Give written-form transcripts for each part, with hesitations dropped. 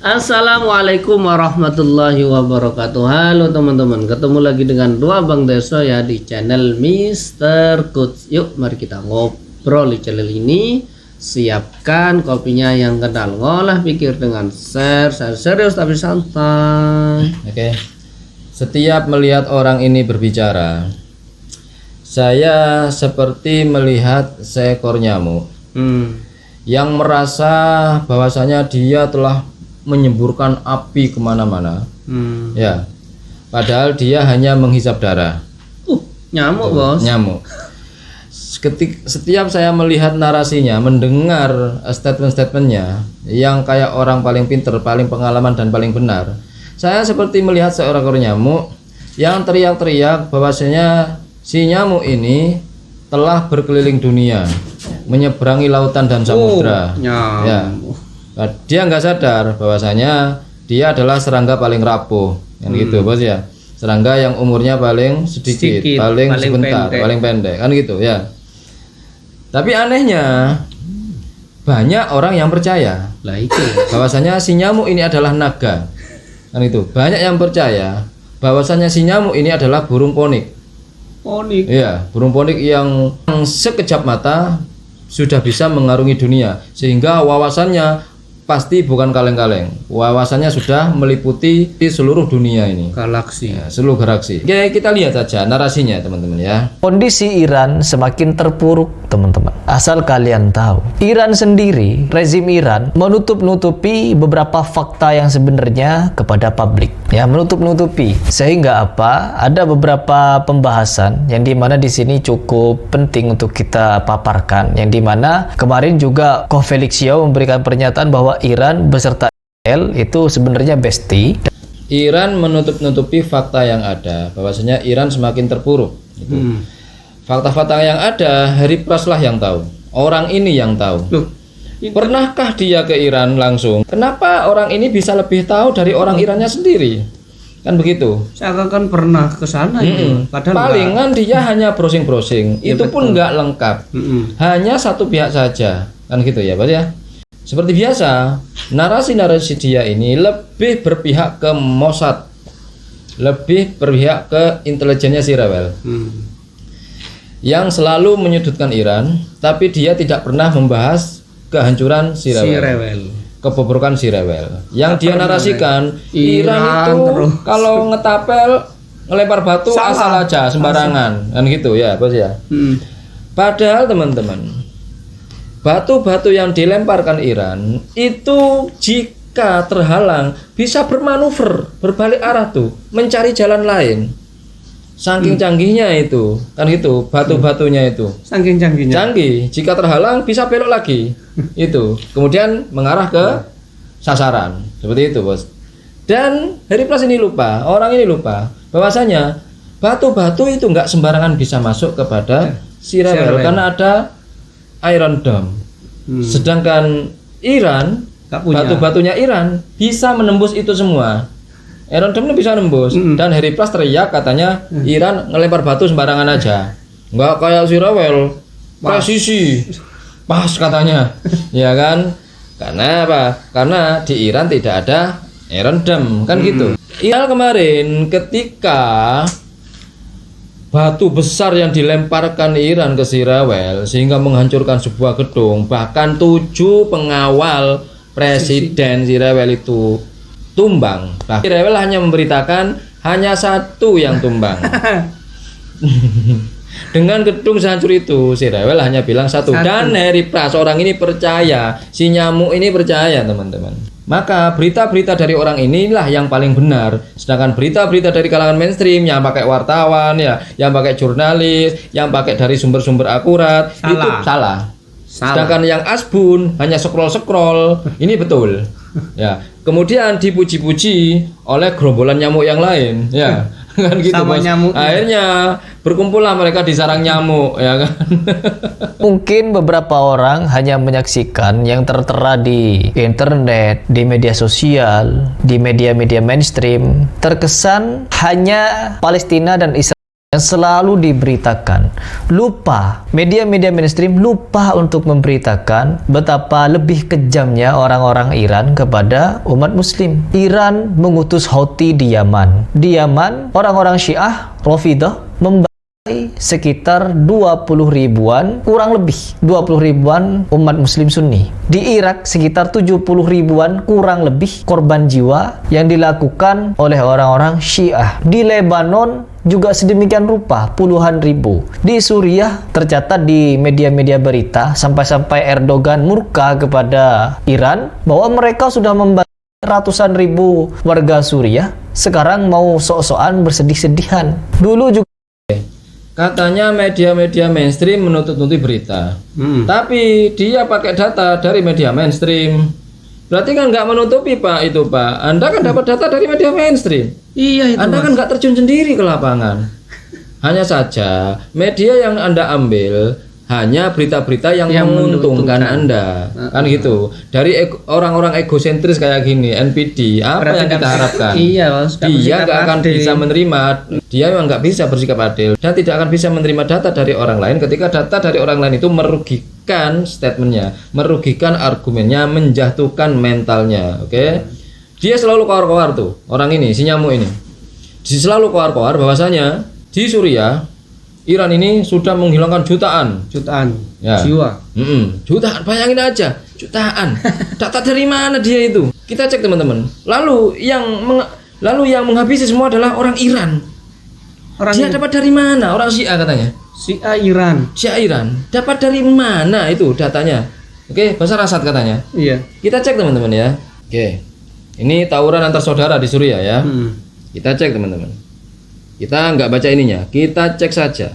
Assalamualaikum warahmatullahi wabarakatuh. Halo teman-teman, ketemu lagi dengan dua Bang Deso ya di channel Mr. Coach. Yuk mari kita ngobrol di channel ini. Siapkan kopinya yang kental, ngolah pikir dengan share serius tapi santai. Oke. Setiap melihat orang ini berbicara, saya seperti melihat seekor nyamuk yang merasa bahwasanya dia telah menyemburkan api kemana-mana. Ya, padahal dia hanya menghisap darah. Nyamuk bos. Nyamuk. Setiap saya melihat narasinya, mendengar statement-statementnya yang kayak orang paling pinter, paling pengalaman dan paling benar, saya seperti melihat seorang nyamuk yang teriak-teriak bahwasanya si nyamuk ini telah berkeliling dunia, menyeberangi lautan dan samudra. Ya. Nah, dia nggak sadar bahwasanya dia adalah serangga paling rapuh, kan gitu bos ya. Serangga yang umurnya paling sedikit, paling sebentar, paling pendek, kan gitu ya. Tapi anehnya banyak orang yang percaya Lah itu bahwasanya si nyamuk ini adalah naga, kan itu. Banyak yang percaya bahwasanya si nyamuk ini adalah burung ponik. ponik. Iya, burung ponik yang sekejap mata sudah bisa mengarungi dunia, sehingga wawasannya pasti bukan kaleng-kaleng. Wawasannya sudah meliputi seluruh dunia ini, Galaksi. ya, seluruh galaksi. Oke, kita lihat saja narasinya teman-teman ya. Kondisi Iran semakin terpuruk, teman-teman. Asal kalian tahu, Iran sendiri, rezim Iran menutup-nutupi beberapa fakta yang sebenarnya kepada publik. Ya, menutup-nutupi. Sehingga apa? Ada beberapa pembahasan yang dimana di sini cukup penting untuk kita paparkan. Yang dimana kemarin juga Koh Felix Yao memberikan pernyataan bahwa Iran beserta Israel itu sebenarnya bestie. Iran menutup-nutupi fakta yang ada, bahwasanya Iran semakin terpuruk. Fakta-fakta yang ada, Harry Pras lah yang tahu. Orang ini yang tahu. Loh, Pernahkah dia ke Iran langsung? Kenapa orang ini bisa lebih tahu dari orang Irannya sendiri? Kan begitu. saya kan pernah ke sana itu. Padahal Palingan dia hanya browsing-browsing. Ya, itu pun nggak lengkap. Hanya satu pihak saja. Kan gitu ya, Pak ya. Seperti biasa, narasi-narasi dia ini lebih berpihak ke Mossad, lebih berpihak ke intelijennya si Rewel, yang selalu menyudutkan Iran, tapi dia tidak pernah membahas kehancuran si Rewel, kebobrokan si Rewel. Yang dia narasikan, Iran itu terus. kalau ngetapel, ngelempar batu asal aja, sembarangan, kan gitu ya, bos ya. Padahal teman-teman, batu-batu yang dilemparkan Iran itu jika terhalang bisa bermanuver, berbalik arah tuh, mencari jalan lain. Saking canggihnya itu, kan gitu, batu-batunya itu. Saking canggihnya. Canggih, jika terhalang bisa belok lagi. Itu, kemudian mengarah ke sasaran. Seperti itu, bos. Dan Harry Pras ini lupa, orang ini lupa bahwasanya batu-batu itu nggak sembarangan bisa masuk kepada si Rewel karena ada Iron Dome. Sedangkan Iran, batu-batunya Iran bisa menembus itu semua. Iron Dome bisa nembus. Dan Harry Pras teriak katanya Iran ngelempar batu sembarangan aja. Nggak kayak si Rewel, presisi. Pas katanya. Ya kan? Karena apa? Karena di Iran tidak ada Iron Dome, kan gitu. Iran kemarin ketika batu besar yang dilemparkan Iran ke si Rewel sehingga menghancurkan sebuah gedung, bahkan 7 pengawal presiden si Rewel itu tumbang. Bahkan si Rewel hanya memberitakan hanya 1 yang tumbang. Dengan gedung sehancur itu, si Rewel hanya bilang 1. Dan Harry Pras, orang ini percaya, si nyamuk ini percaya teman-teman. Maka berita-berita dari orang inilah yang paling benar. Sedangkan berita-berita dari kalangan mainstream yang pakai wartawan ya, yang pakai jurnalis, yang pakai dari sumber-sumber akurat, itu salah. Sedangkan yang asbun hanya scroll-scroll, ini betul. Ya. Kemudian dipuji-puji oleh gerombolan nyamuk yang lain, ya. Kan gitu, sama nyamuk. Akhirnya berkumpullah mereka di sarang nyamuk, ya kan. Mungkin beberapa orang hanya menyaksikan yang tertera di internet, di media sosial, di media-media mainstream, terkesan hanya Palestina dan Israel yang selalu diberitakan. Lupa, media-media mainstream lupa untuk memberitakan betapa lebih kejamnya orang-orang Iran kepada umat muslim. Iran mengutus Houthi di Yaman. Di Yaman, orang-orang Syiah, Rafidah, sekitar 20 ribuan, kurang lebih 20 ribuan umat muslim sunni. Di Irak sekitar 70 ribuan kurang lebih korban jiwa yang dilakukan oleh orang-orang Syiah. Di Lebanon juga sedemikian rupa, puluhan ribu. Di Suriah tercatat di media-media berita sampai-sampai Erdogan murka kepada Iran bahwa mereka sudah membantu ratusan ribu warga Suriah, sekarang mau sok-sokan bersedih-sedihan. Dulu juga katanya media-media mainstream menutup-nutupi berita, tapi dia pakai data dari media mainstream. Berarti kan nggak menutupi Pak itu Pak. Anda kan dapat data dari media mainstream. Iya itu. Anda kan nggak terjun sendiri ke lapangan. Hanya saja media yang Anda ambil hanya berita-berita yang menguntungkan Anda, kan gitu. Dari orang-orang egosentris kayak gini, NPD, apa yang kita harapkan? Iya, dia nggak akan bisa menerima, dia memang nggak bisa bersikap adil dan tidak akan bisa menerima data dari orang lain ketika data dari orang lain itu merugikan statementnya, merugikan argumennya, menjatuhkan mentalnya. Oke? Dia selalu koar-koar tuh, orang ini, si nyamuk ini. Dia selalu koar-koar bahwasanya di Suriah Iran ini sudah menghilangkan jutaan ya. Jiwa. Jutaan, bayangin aja, jutaan. Data dari mana dia itu? Kita cek teman-teman. Lalu yang menghabisi semua adalah orang Iran. Dia dapat dari mana? Orang Syiah katanya. Syiah Iran. Syiah Iran. Dapat dari mana itu datanya? Oke, Basar Asad katanya. Iya. Kita cek teman-teman ya. Oke. Ini tawuran antar saudara di Suriah ya. Kita cek teman-teman. Kita nggak baca ininya, kita cek saja.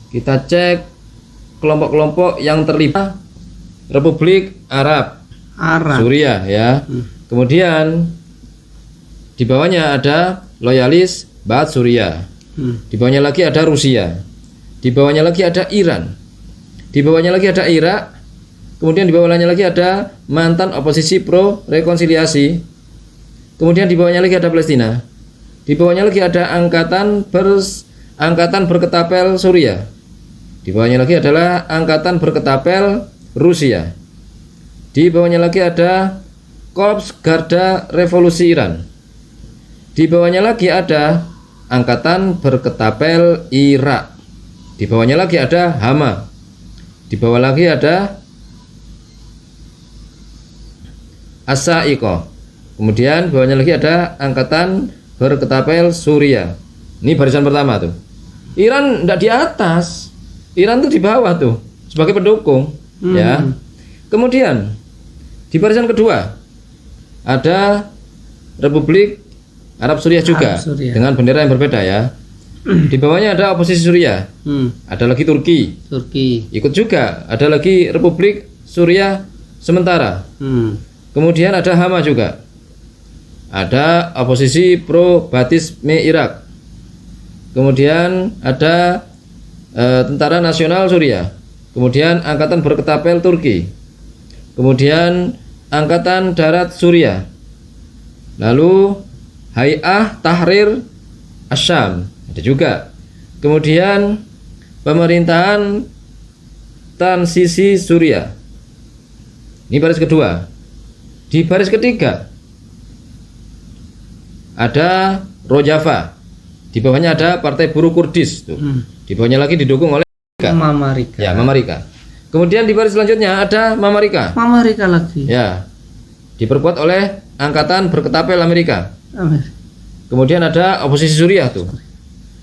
Kita cek kelompok-kelompok yang terlibat Republik Arab Suriah ya. Kemudian di bawahnya ada loyalis Ba'ath Suriah. Di bawahnya lagi ada Rusia. Di bawahnya lagi ada Iran. Di bawahnya lagi ada Irak. Kemudian di bawahnya lagi ada mantan oposisi pro rekonsiliasi. Kemudian di bawahnya lagi ada Palestina. Di bawahnya lagi ada angkatan berketapel Suriah. Di bawahnya lagi adalah angkatan berketapel Rusia. Di bawahnya lagi ada Korps Garda Revolusi Iran. Di bawahnya lagi ada angkatan berketapel Irak. Di bawahnya lagi ada Hama. Di bawah lagi ada As-Sa'iqah. Kemudian bawahnya lagi ada angkatan berketapel Suriah. Ini barisan pertama tuh. Iran tidak di atas, Iran tuh di bawah tuh sebagai pendukung, ya. Kemudian di barisan kedua ada Republik Arab Suriah juga dengan bendera yang berbeda ya. Di bawahnya ada oposisi Suriah. Ada lagi Turki ikut juga. Ada lagi Republik Suriah Sementara. Kemudian ada Hama juga. Ada oposisi pro Baatisme Irak. Kemudian ada Tentara Nasional Suriah. Kemudian angkatan berketapel Turki. Kemudian angkatan darat Suriah. Lalu Hay'ah Tahrir Asyam ada juga. Kemudian pemerintahan transisi Suriah. Ini baris kedua. Di baris ketiga ada Rojava. Di bawahnya ada Partai Buruh Kurdis tuh. Di bawahnya lagi didukung oleh Mamarika. Ya, Mamarika. Kemudian di baris selanjutnya ada Mamarika. Mamarika lagi. Ya. Diperkuat oleh angkatan berketapel Amerika. Kemudian ada oposisi Suriah tuh.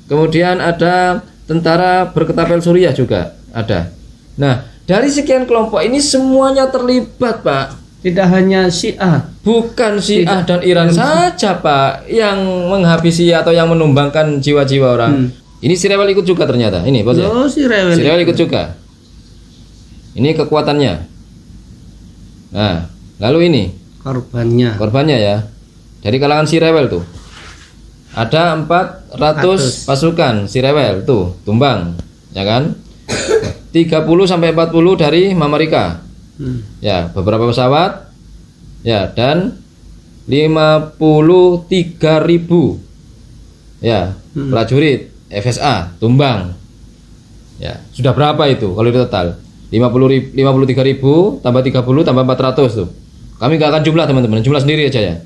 Kemudian ada tentara berketapel Suriah juga ada. Nah, dari sekian kelompok ini semuanya terlibat, Pak. Tidak hanya Syiah. Bukan Syiah dan Iran saja Pak yang menghabisi atau yang menumbangkan jiwa-jiwa orang. Ini si Rewel ikut juga ternyata. Ini Bos ya. Oh, si Rewel ikut juga. Ini kekuatannya. Nah, lalu ini korbannya ya. Dari kalangan si Rewel tuh ada 400 pasukan si Rewel tuh tumbang, ya kan? 30 sampai 40 dari Mamarika. Ya, beberapa pesawat ya, dan 53.000 Ya, prajurit, FSA, tumbang. Ya, sudah berapa itu kalau di total? 53.000 tambah 30 tambah 400 tuh. Kami nggak akan jumlah teman-teman, jumlah sendiri aja ya.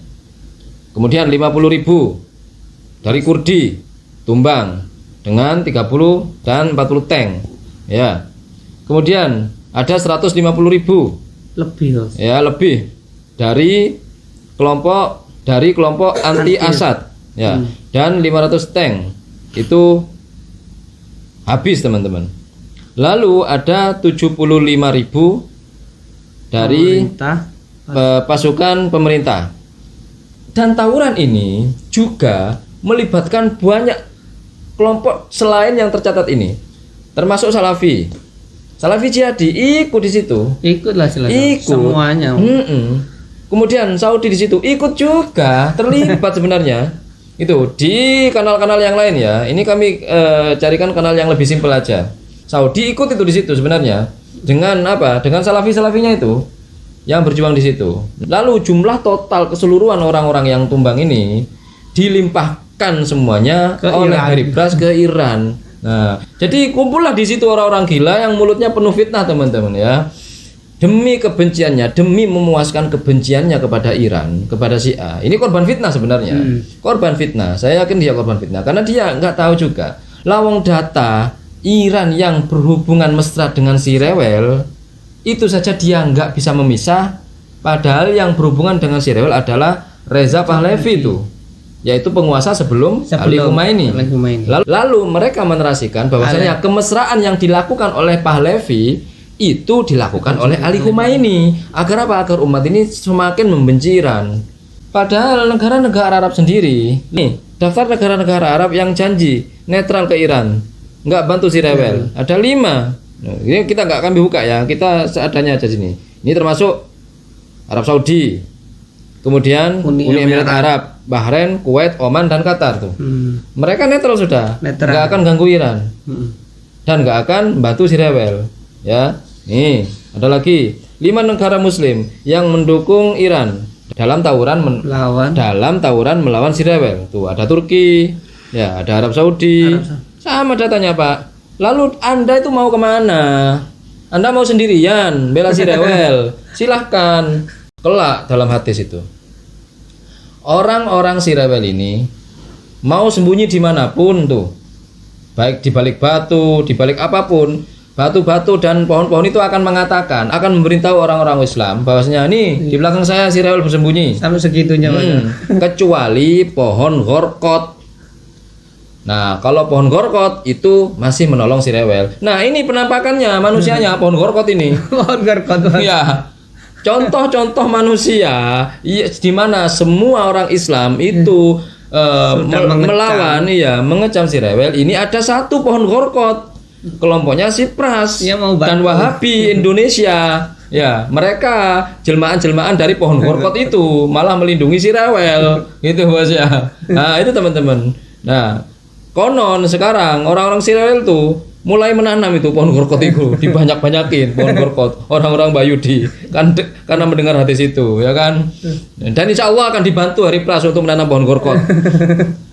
Kemudian 50.000 dari Kurdi, tumbang dengan 30 dan 40 tank. Ya. Kemudian ada 150.000 Lebih, Bos. ya, lebih dari kelompok anti Asad. Ya. Dan 500 tank. Itu habis teman-teman. Lalu ada 75.000 dari Pemerintah. pasukan pemerintah. Dan tawuran ini juga melibatkan banyak kelompok selain yang tercatat ini, termasuk Salafi. Salafi Jihadi ikut di situ. Ikutlah jelas. Ikut Semuanya. Kemudian Saudi di situ ikut juga, terlibat sebenarnya. Itu di kanal-kanal yang lain ya. Ini kami carikan kanal yang lebih simpel aja. Saudi ikut itu di situ sebenarnya. Dengan apa? Dengan Salafinya itu yang berjuang di situ. Lalu jumlah total keseluruhan orang-orang yang tumbang ini dilimpahkan semuanya oleh Harry Pras ke Iran. Nah, jadi kumpullah di situ orang-orang gila yang mulutnya penuh fitnah teman-teman ya. Demi kebenciannya, demi memuaskan kebenciannya kepada Iran, kepada Syiah. Ini korban fitnah sebenarnya. Korban fitnah. Saya yakin dia korban fitnah karena dia nggak tahu juga. Lawang data Iran yang berhubungan mesra dengan si Rewel itu saja dia nggak bisa memisah. Padahal yang berhubungan dengan si Rewel adalah Reza Pahlavi itu, yaitu penguasa sebelum Ali Khomeini. Lalu mereka menerasikan bahwasanya kemesraan yang dilakukan oleh Pahlavi itu dilakukan oleh Ali Khomeini. Agar apa? Agar umat ini semakin membenci Iran. Padahal negara-negara Arab sendiri, nih daftar negara-negara Arab yang janji netral ke Iran, nggak bantu si Rewel, ada 5. Nah, ini kita nggak akan buka ya, kita seadanya aja sini. Ini termasuk Arab Saudi, kemudian Uni Emirat Arab, Bahrain, Kuwait, Oman dan Qatar tuh. Mereka netral sudah, nggak akan ganggu Iran dan nggak akan bantu si Rewel. Ya, nih ada lagi 5 negara Muslim yang mendukung Iran dalam tawuran melawan si Rewel. Tuh ada Turki, ya ada Arab Saudi. Sama datanya Pak. Lalu Anda itu mau kemana? Anda mau sendirian bela si Rewel? Silahkan. Kelak dalam hadis itu, orang-orang si Rewel ini mau sembunyi dimanapun tuh, baik di balik batu, di balik apapun, batu-batu dan pohon-pohon itu akan mengatakan, akan memberitahu orang-orang Islam bahwasanya nih di belakang saya si Rewel bersembunyi. Sampai segitunya Kecuali pohon Gorkot. Nah, kalau pohon Gorkot itu masih menolong si Rewel. Nah, ini penampakannya manusianya pohon Gorkot ini. Pohon Gorkot. Ya. Contoh-contoh manusia di mana semua orang Islam itu melawan mengecam si Rewel. Ini ada satu pohon Gorkot. Kelompoknya si Pras dan Wahabi Indonesia. Ya, mereka jelmaan-jelmaan dari pohon Gorkot itu malah melindungi si Rewel. Gitu Bos ya. Nah, itu teman-teman. Nah, konon sekarang orang-orang si Rewel tuh mulai menanam itu pohon Gorkot itu, dibanyak-banyakin pohon Gorkot orang-orang Bayudi kan karena mendengar hadis itu, ya kan. Dan insya Allah akan dibantu Harry Pras untuk menanam pohon Gorkot.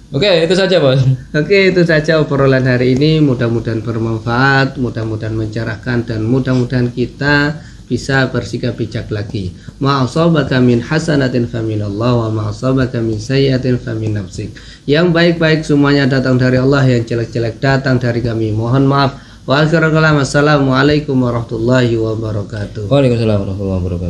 Oke, itu saja Bos. Oke, itu saja obrolan hari ini. Mudah-mudahan bermanfaat, mudah-mudahan mencerahkan, dan mudah-mudahan kita bisa bersikap bijak lagi. Ma'asabaka min hasanatin faminallah wa ma'asabaka min sayyiatin famin nafsik. Yang baik-baik semuanya datang dari Allah, yang jelek-jelek datang dari kami. Mohon maaf. Wa akhiru kalam. Assalamualaikum warahmatullahi wabarakatuh. Waalaikumsalam warahmatullahi wabarakatuh.